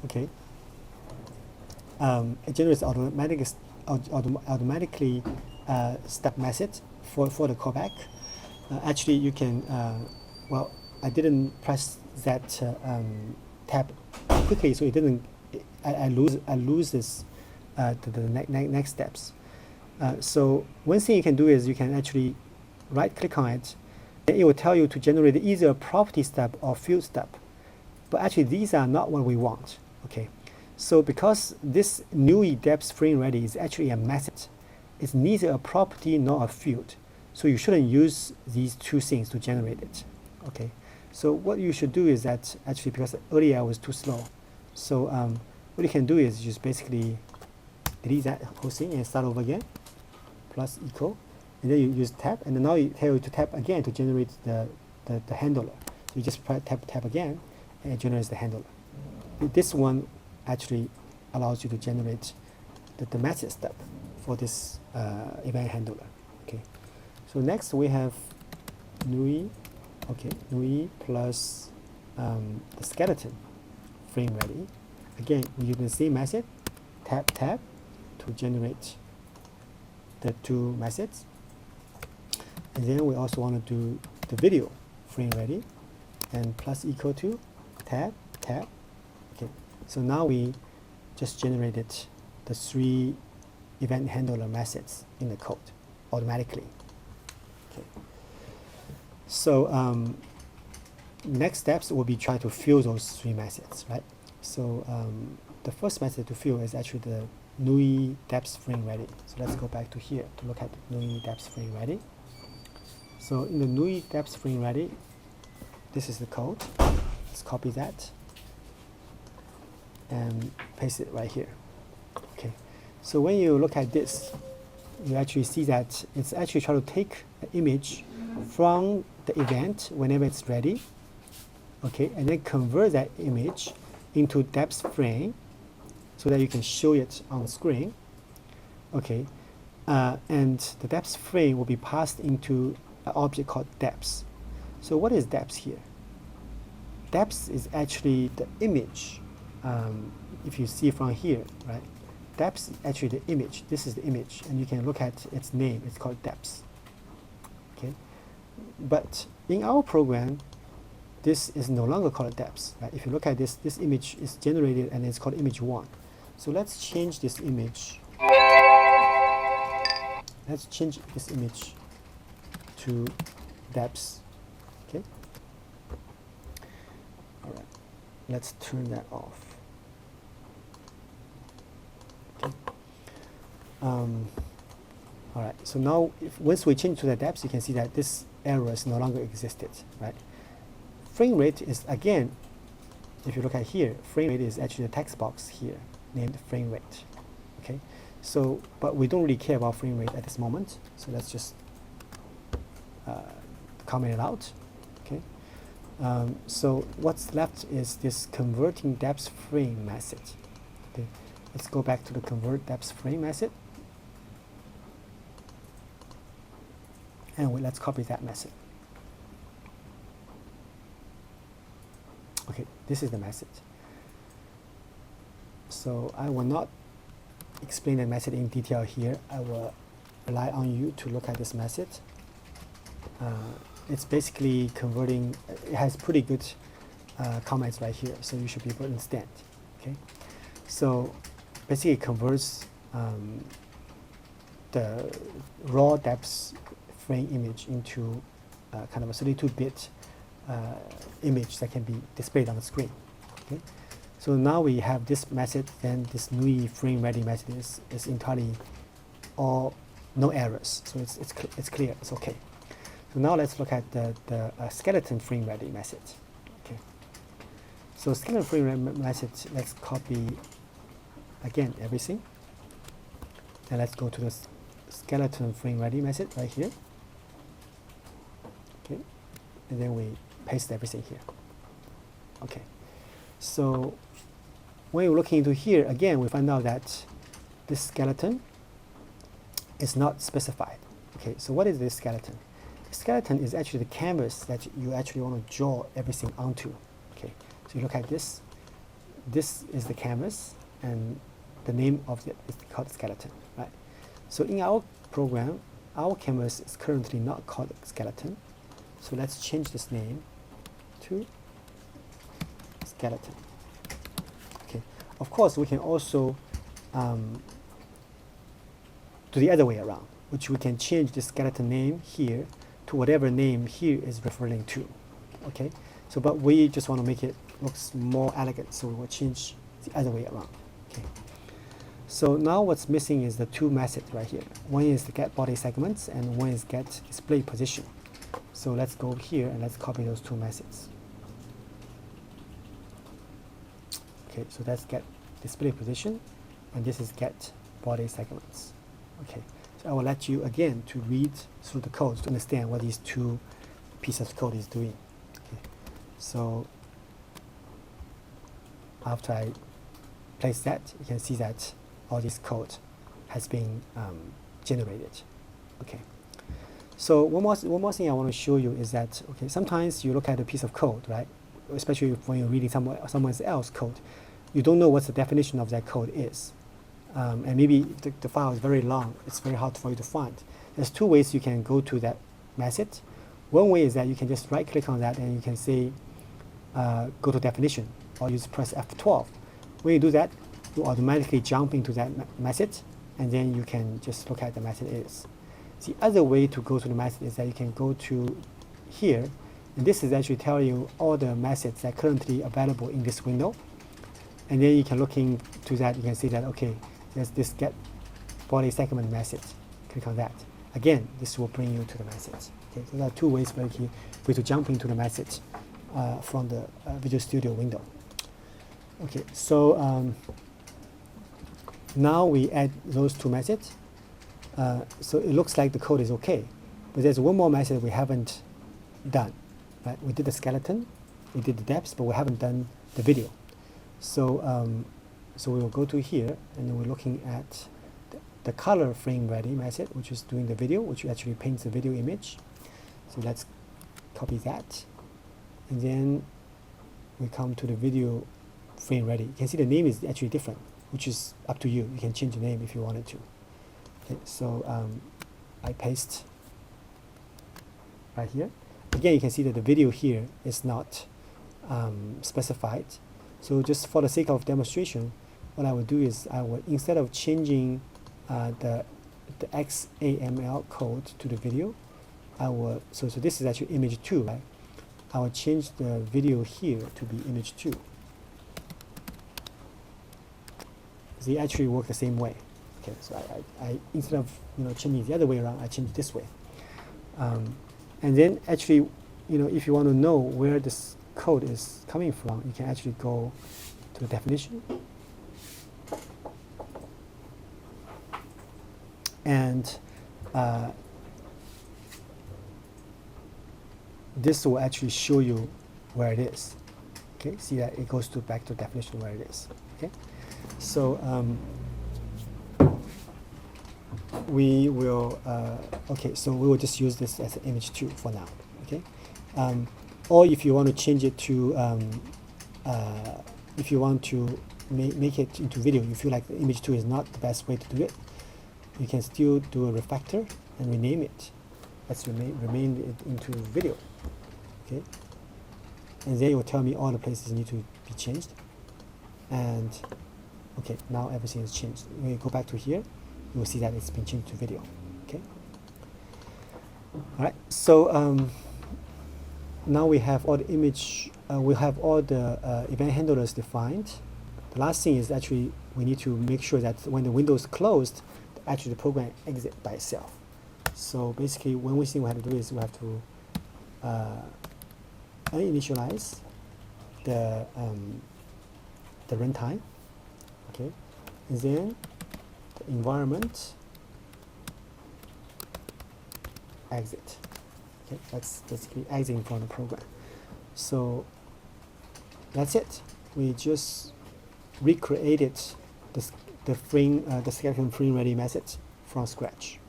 Okay. It generates automatically step message for the callback. Actually, you can. Well, I didn't press that tab quickly, so it didn't. I lose this to the next steps. So one thing you can do is you can actually right click on it, and it will tell you to generate either a property step or field step. But actually these are not what we want. Okay, so because this NUI depth frame ready is actually a method, it's neither a property nor a field, so you shouldn't use these two things to generate it. Okay, so what you should do is that actually, because earlier I was too slow, so what you can do is just basically delete that whole thing and start over again, plus equal, and then you use tab, and then now you tell you to tap again to generate the handler. So you just tap again, and it generates the handler. This one actually allows you to generate the message step for this event handler. Okay, so next we have NUI. Okay, NUI plus the skeleton frame ready. Again, we use the same method, tap to generate the two messages. And then we also want to do the video frame ready, and plus equal to tab. Okay, so now we just generated the 3 event handler methods in the code automatically. Okay, so next steps will be trying to fill those 3 methods, right? So the first method to fill is actually the NUI depth frame ready. So let's go back to here to look at NUI depth frame ready. So in the NUI depth frame ready, this is the code. Let's copy that and paste it right here. Okay, so when you look at this, you actually see that it's actually trying to take an image from the event whenever it's ready, okay, and then convert that image into depth frame so that you can show it on the screen. Okay, and the depth frame will be passed into an object called depth. So what is depth here? Depth is actually the image. If you see from here, right? Depth is actually the image. This is the image, and you can look at its name. It's called depth. Okay, but in our program, this is no longer called depth. Right? If you look at this, this image is generated and it's called image 1. So let's change this image. Let's change this image to depth. Okay. All right. Let's turn that off. Okay. All right. So now, once we change to the depth, you can see that this error is no longer existed, right? Frame rate is, again, if you look at here, frame rate is actually a text box here named frame rate. Okay. So, but we don't really care about frame rate at this moment. So let's just comment it out. Okay. So what's left is this converting depth frame method. Okay. Let's go back to the convert depth frame method, and let's copy that method. Okay, this is the method. So I will not explain the method in detail here. I will rely on you to look at this method. It's basically converting. It has pretty good comments right here, so you should be able to understand. Okay, so basically it converts the raw depth frame image into kind of a 32-bit image that can be displayed on the screen. Okay, so now we have this method. Then this NUI frame ready method is entirely all no errors. So it's clear. It's okay. So now let's look at the skeleton frame ready method. Okay. So skeleton frame ready method. Let's copy again everything, and let's go to the skeleton frame ready method right here. Okay, and then we paste everything here. Okay. So when you're looking into here again, we find out that this skeleton is not specified. Okay. So what is this skeleton? Skeleton is actually the canvas that you actually want to draw everything onto. Okay, so you look at this. this is the canvas, and the name of it is called skeleton, right? So in our program, our canvas is currently not called skeleton. So let's change this name to skeleton. Okay. Of course, we can also do the other way around, which we can change the skeleton name here to whatever name here is referring to. Okay. So, but we just want to make it looks more elegant, so we will change the other way around. Okay. So now what's missing is the two methods right here. One is the get body segments, and one is get display position. So let's go here and let's copy those two methods. Okay, so that's get display position, and this is get body segments. Okay, so I will let you again to read through the code to understand what these two pieces of code is doing. Okay. So after I place that, you can see that all this code has been generated. Okay. So one more thing I want to show you is that, okay, sometimes you look at a piece of code, right? Especially when you're reading someone else's code, you don't know what the definition of that code is. And maybe the file is very long, it's very hard for you to find. There's two ways you can go to that method. One way is that you can just right click on that and you can say, go to definition, or you just press F12. When you do that, you automatically jump into that method, and then you can just look at the method is. The other way to go to the method is that you can go to here, and this is actually telling you all the methods that are currently available in this window. And then you can look into that, you can see that, okay, there's this get body segment method. Click on that. Again, this will bring you to the method. Okay, so there are two ways for you to jump into the method from the Visual Studio window. Okay, so now we add those two methods. So it looks like the code is okay, but there's one more method we haven't done. Right? We did the skeleton, we did the depths, but we haven't done the video. So, so we will go to here, and then we're looking at the color frame ready method, which is doing the video, which actually paints the video image. So let's copy that, and then we come to the video frame ready. You can see the name is actually different, which is up to you. You can change the name if you wanted to. Okay, so I paste right here. Again, you can see that the video here is not specified. So just for the sake of demonstration, what I will do is I will, instead of changing the XAML code to the video, I will, so this is actually image 2, right? I will change the video here to be image 2. They actually work the same way. Okay, so I instead of changing the other way around, I change it this way. And then actually, if you want to know where this code is coming from, you can actually go to the definition, and this will actually show you where it is. Okay, see that it goes back to definition where it is. Okay, so we will okay, so we will just use this as an image 2 for now. Okay, or if you want to change it to if you want to make it into video, you feel like the image 2 is not the best way to do it, you can still do a refactor and rename it. Let's remain it into video. Okay, and then it will tell me all the places need to be changed. And okay, now everything is changed. When you go back to here, you will see that it's been changed to video. Okay. All right. So now we have all the image. We have all the event handlers defined. The last thing is actually we need to make sure that when the window is closed, actually the program exits by itself. So basically, one thing we have to do is we have to uninitialize the runtime. Okay, and then the environment exit. Okay, that's basically exiting from the program. So that's it. We just recreated the skeleton frame ready method from scratch.